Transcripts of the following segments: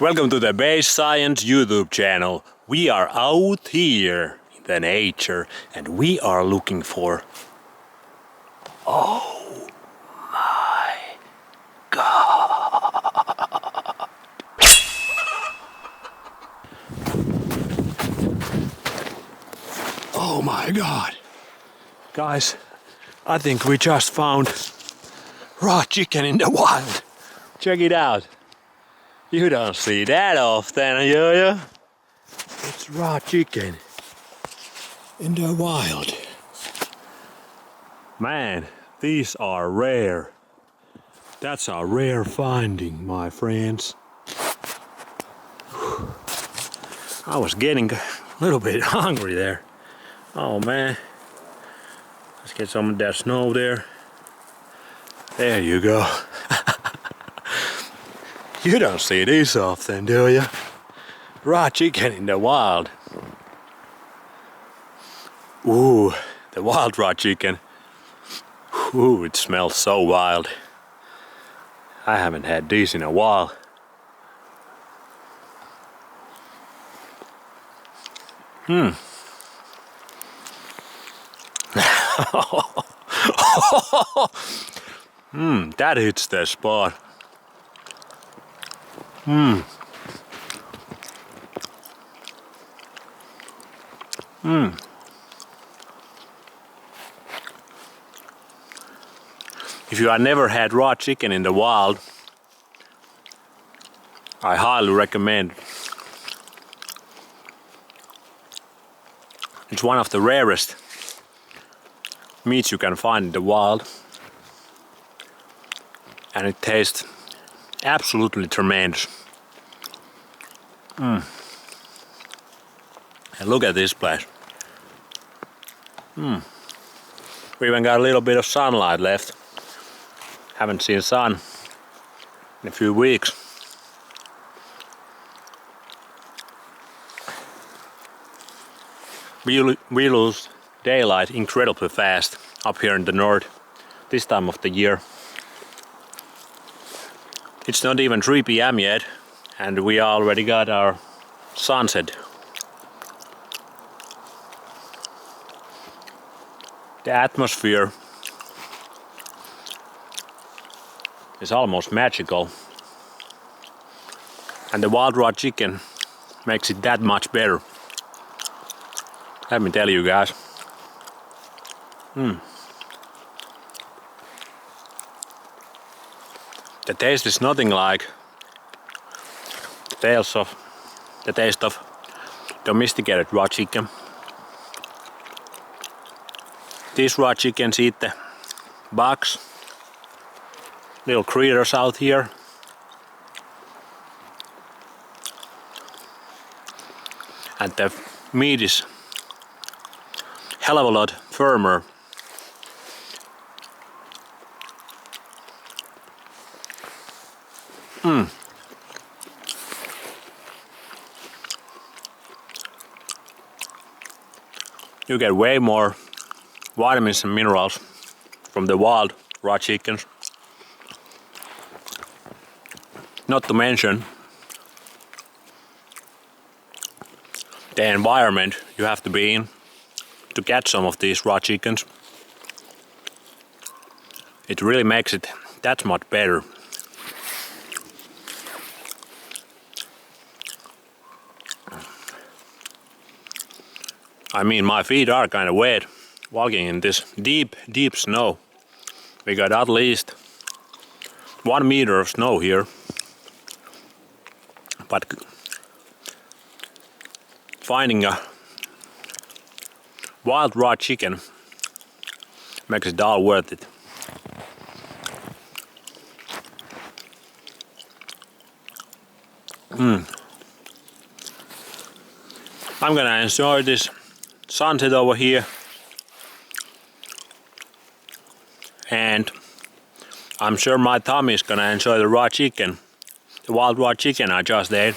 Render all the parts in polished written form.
Welcome to the Base Science YouTube channel. We are out here in the nature and we are looking for... Oh my God! Oh my God! Guys, I think we just found raw chicken in the wild. Check it out. You don't see that often, do you? It's raw chicken in the wild. Man, these are rare. That's a rare finding, my friends. I was getting a little bit hungry there. Oh man. Let's get some of that snow there. There you go. You don't see these often, do you? Raw chicken in the wild. Ooh, the wild raw chicken. Ooh, it smells so wild. I haven't had these in a while. That hits the spot. If you have never had raw chicken in the wild, I highly recommend. It's one of the rarest meats you can find in the wild, and it tastes absolutely tremendous. And look at this place. We even got a little bit of sunlight left. Haven't seen sun in a few weeks. We lose daylight incredibly fast up here in the north this time of the year. It's not even 3 p.m. yet and we already got our sunset. The atmosphere is almost magical, and the wild raw chicken makes it that much better. Let me tell you guys. The taste is nothing like the taste of domesticated raw chicken. These raw chickens eat the bugs, little critters out here. And the meat is hell of a lot firmer. You get way more vitamins and minerals from the wild raw chickens. Not to mention the environment you have to be in to catch some of these raw chickens. It really makes it that much better. I mean, my feet are kind of wet walking in this deep snow. We got at least 1 meter of snow here. But finding a wild raw chicken makes it all worth it. I'm gonna enjoy this sunset over here, and I'm sure my tummy is gonna enjoy the raw chicken, the wild raw chicken I just ate.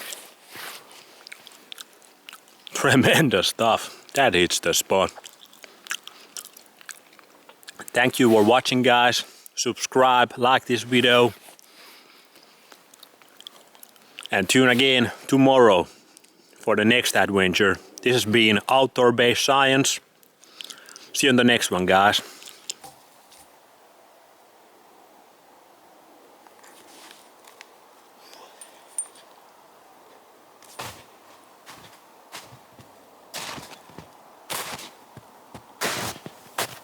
Tremendous stuff. That hits the spot. Thank you for watching, guys. Subscribe, like this video. And tune again tomorrow for the next adventure. This has been Outdoor Based Science. See you on the next one, guys.